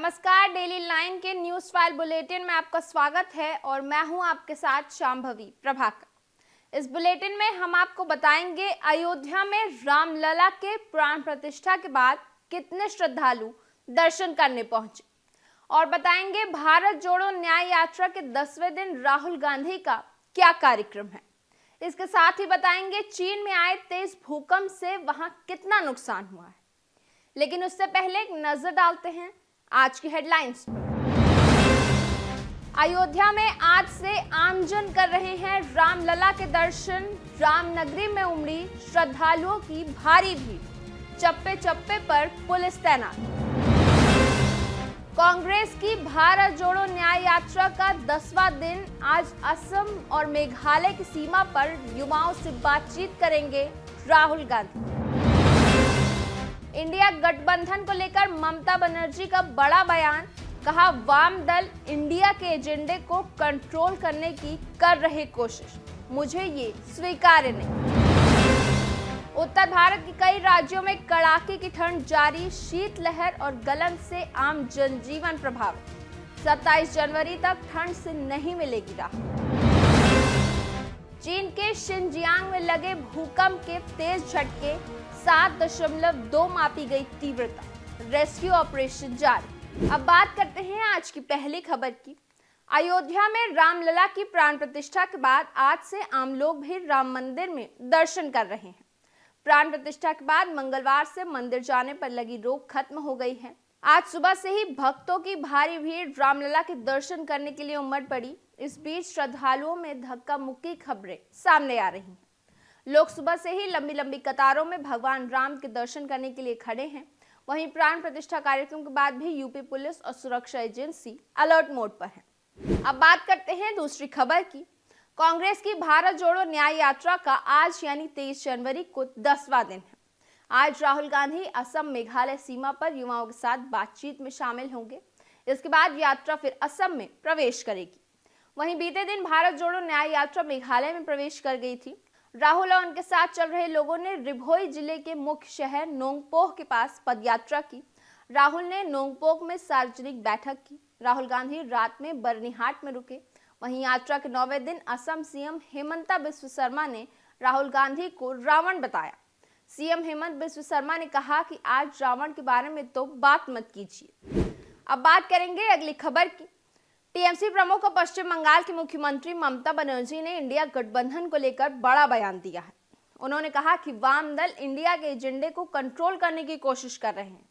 नमस्कार, daily line के news file bulletin में आपका स्वागत है और मैं हूं आपके साथ शांभवी प्रभाकर। इस बुलेटिन में हम आपको बताएंगे अयोध्या में रामलला के प्राण प्रतिष्ठा के बाद कितने श्रद्धालु दर्शन करने पहुंचे और बताएंगे भारत जोड़ो न्याय यात्रा के 10वें दिन राहुल गांधी का क्या कार्यक्रम है। इसके साथ ही बताएंगे चीन में आए तेज भूकंप से वहां कितना नुकसान हुआ है। लेकिन उससे पहले एक नजर डालते हैं आज की हेडलाइंस। अयोध्या में आज से आमजन कर रहे हैं रामलला के दर्शन। रामनगरी में उमड़ी श्रद्धालुओं की भारी भीड़, चप्पे चप्पे पर पुलिस तैनात। कांग्रेस की भारत जोड़ो न्याय यात्रा का 10वां दिन आज असम और मेघालय की सीमा पर युवाओं से बातचीत करेंगे राहुल गांधी। इंडिया गठबंधन को लेकर ममता बनर्जी का बड़ा बयान, कहा वाम दल इंडिया के एजेंडे को कंट्रोल करने की कर रहे कोशिश, मुझे ये स्वीकार्य नहीं। उत्तर भारत के कई राज्यों में कड़ाके की ठंड जारी, शीतलहर और गलन से आम जनजीवन प्रभावित। 27 जनवरी तक ठंड से नहीं मिलेगी राहत। चीन के शिनजियांग में लगे भूकंप के तेज झटके, 7.2 मापी गई तीव्रता। रेस्क्यू ऑपरेशन जारी। अब बात करते हैं आज की पहली खबर की। अयोध्या में रामलला की प्राण प्रतिष्ठा के बाद आज से आम लोग भी राम मंदिर में दर्शन कर रहे हैं। प्राण प्रतिष्ठा के बाद मंगलवार से मंदिर जाने पर लगी रोक खत्म हो गई है। आज सुबह से ही भक्तों की भारी भीड़ रामलला के दर्शन करने के लिए उमड़ पड़ी। इस बीच श्रद्धालुओं में धक्का मुक्की खबरें सामने आ रही हैं। लोग सुबह से ही लंबी लंबी कतारों में भगवान राम के दर्शन करने के लिए खड़े हैं। वहीं प्राण प्रतिष्ठा कार्यक्रम के बाद भी यूपी पुलिस और सुरक्षा एजेंसी अलर्ट मोड पर है। अब बात करते हैं दूसरी खबर की। कांग्रेस की भारत जोड़ो न्याय यात्रा का आज यानी 23 जनवरी को 10वां दिन है। आज राहुल गांधी असम मेघालय सीमा पर युवाओं के साथ बातचीत में शामिल होंगे। इसके बाद यात्रा फिर असम में प्रवेश करेगी। वहीं बीते दिन भारत जोड़ो न्याय यात्रा मेघालय में प्रवेश कर गई थी। राहुल और उनके साथ चल रहे लोगों ने रिभोई जिले के मुख्य शहर नोंगपोह के पास पदयात्रा की। राहुल ने नोंगपोह में सार्वजनिक बैठक की। राहुल गांधी रात में बरनीहाट में रुके। वहीं यात्रा के 9वें दिन असम सीएम हेमंता बिस्वा शर्मा ने राहुल गांधी को रावण बताया। सीएम हेमंत बिस्वा शर्मा ने कहा कि आज रावण के बारे में तो बात मत कीजिए। अब बात करेंगे अगली खबर की। टीएमसी प्रमुख और पश्चिम बंगाल की मुख्यमंत्री ममता बनर्जी ने इंडिया गठबंधन को लेकर बड़ा बयान दिया है। उन्होंने कहा कि वाम दल इंडिया के एजेंडे को कंट्रोल करने की कोशिश कर रहे हैं।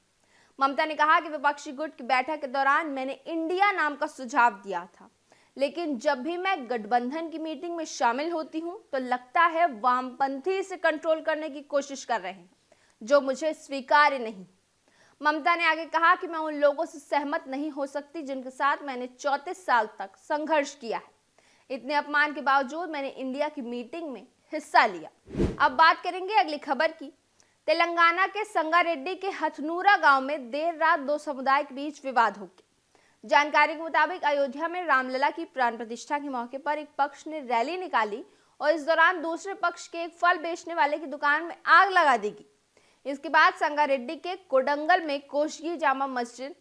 ममता ने कहा कि विपक्षी गुट की बैठक के दौरान मैंने इंडिया नाम का सुझाव दिया था, लेकिन जब भी मैं गठबंधन की मीटिंग में शामिल होती हूं तो लगता है वामपंथी इसे कंट्रोल करने की कोशिश कर रहे हैं, जो मुझे स्वीकार्य नहीं। ममता ने आगे कहा कि मैं उन लोगों से सहमत नहीं हो सकती जिनके साथ मैंने 34 साल तक संघर्ष किया है। इतने अपमान के बावजूद मैंने इंडिया की मीटिंग में हिस्सा लिया। अब बात करेंगे अगली खबर की। तेलंगाना के संगारेड्डी के हथनूरा गांव में देर रात दो समुदाय के बीच विवाद हो गया। जानकारी के मुताबिक अयोध्या में रामलला की प्राण प्रतिष्ठा के मौके पर एक पक्ष ने रैली निकाली और इस दौरान दूसरे पक्ष के एक फल बेचने वाले की दुकान में आग लगा दी गई। इसके बाद संगारेड्डी के कोडंगल में कोशगी जामा मस्जिद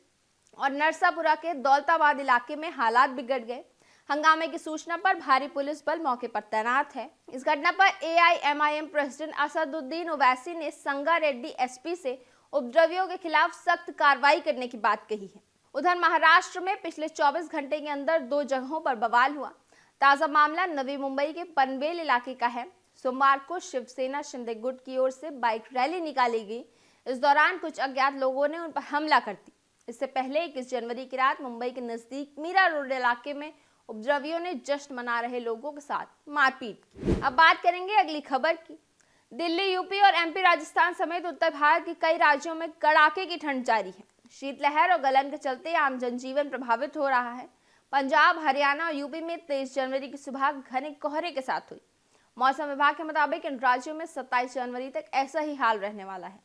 और नरसापुरा के दौलताबाद इलाके में हालात बिगड़ गए। हंगामे की सूचना पर भारी पुलिस बल मौके पर तैनात है। इस घटना पर एआईएमआईएम प्रेसिडेंट असदुद्दीन ओवैसी ने संगारेड्डी एसपी से उपद्रवियों के खिलाफ सख्त कार्रवाई करने की बात कही है। उधर महाराष्ट्र में पिछले 24 घंटे के अंदर 2 जगहों पर बवाल हुआ। ताजा मामला नवी मुंबई के पनवेल इलाके का है। सोमवार को शिवसेना शिंदे गुट की ओर से बाइक रैली निकाली गई। इस दौरान कुछ अज्ञात लोगों ने उन पर हमला कर दी। इससे पहले 21 जनवरी की रात मुंबई के नजदीक मीरा रोड इलाके में उपद्रवियों ने जश्न मना रहे लोगों के साथ मारपीट की। अब बात करेंगे अगली खबर की। दिल्ली, यूपी और एमपी, राजस्थान समेत उत्तर भारत के कई राज्यों में कड़ाके की ठंड जारी है। शीतलहर और गलन के चलते आम जनजीवन प्रभावित हो रहा है। पंजाब, हरियाणा और यूपी में 23 जनवरी की सुबह घने कोहरे के साथ हुई। मौसम विभाग के मुताबिक इन राज्यों में 27 जनवरी तक ऐसा ही हाल रहने वाला है।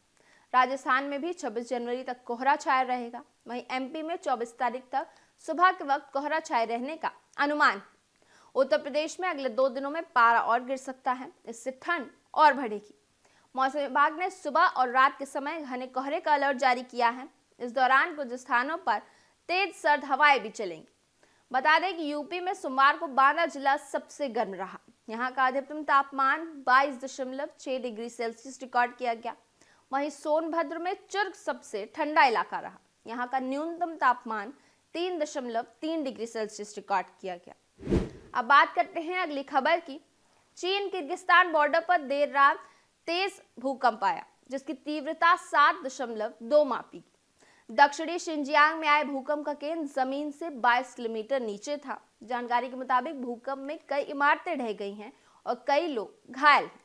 राजस्थान में भी 26 जनवरी तक कोहरा छाया रहेगा। वहीं एमपी में 24 तारीख तक सुबह के वक्त कोहरा छाए रहने का अनुमान। उत्तर प्रदेश में अगले 2 दिनों में पारा और गिर सकता है, इससे ठंड और बढ़ेगी। मौसम विभाग ने सुबह और रात के समय घने कोहरे का अलर्ट जारी किया है। इस दौरान कुछ स्थानों पर तेज सर्द हवाएं भी चलेंगी। बता दें कि यूपी में सोमवार को बांदा जिला सबसे गर्म रहा। यहाँ का अधिकतम तापमान 22.6 डिग्री सेल्सियस रिकॉर्ड किया गया। वहीं सोनभद्र में चुर्क सबसे ठंडा इलाका रहा। यहाँ का न्यूनतम तापमान 3.3 डिग्री सेल्सियस रिकॉर्ड किया गया। अब बात करते हैं अगली खबर की। चीन किर्गिस्तान बॉर्डर पर देर रात तेज भूकंप आया, जिसकी तीव्रता 7.2 मापी। दक्षिणी शिनजियांग में आए भूकंप का केंद्र जमीन से 22 किलोमीटर नीचे था। जानकारी के मुताबिक भूकंप में कई इमारतें ढह गई हैं और कई लोग घायल हैं।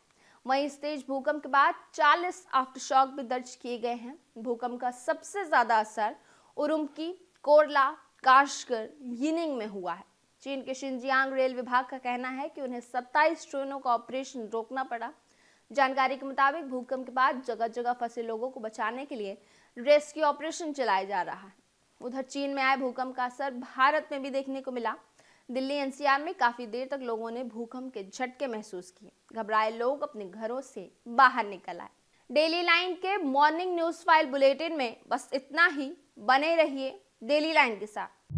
वहीं इस तेज भूकंप के बाद 40 आफ्टरशॉक भी दर्ज किए गए हैं। भूकंप का सबसे ज्यादा असर उरुमकी, कोरला, काशगर, यिनिंग में हुआ है। चीन के शिनजियांग रेल विभाग का कहना है कि उन्हें 27 ट्रेनों का ऑपरेशन रोकना पड़ा। जानकारी के मुताबिक भूकंप के बाद जगह जगह फंसे लोगों को बचाने के लिए रेस्क्यू ऑपरेशन चलाया जा रहा है। उधर चीन में आए भूकंप का असर भारत में भी देखने को मिला। दिल्ली एनसीआर में काफी देर तक लोगों ने भूकंप के झटके महसूस किए। घबराए लोग अपने घरों से बाहर निकल आए। डेली लाइन के मॉर्निंग न्यूज फाइल बुलेटिन में बस इतना ही। बने रहिए डेली लाइन के साथ।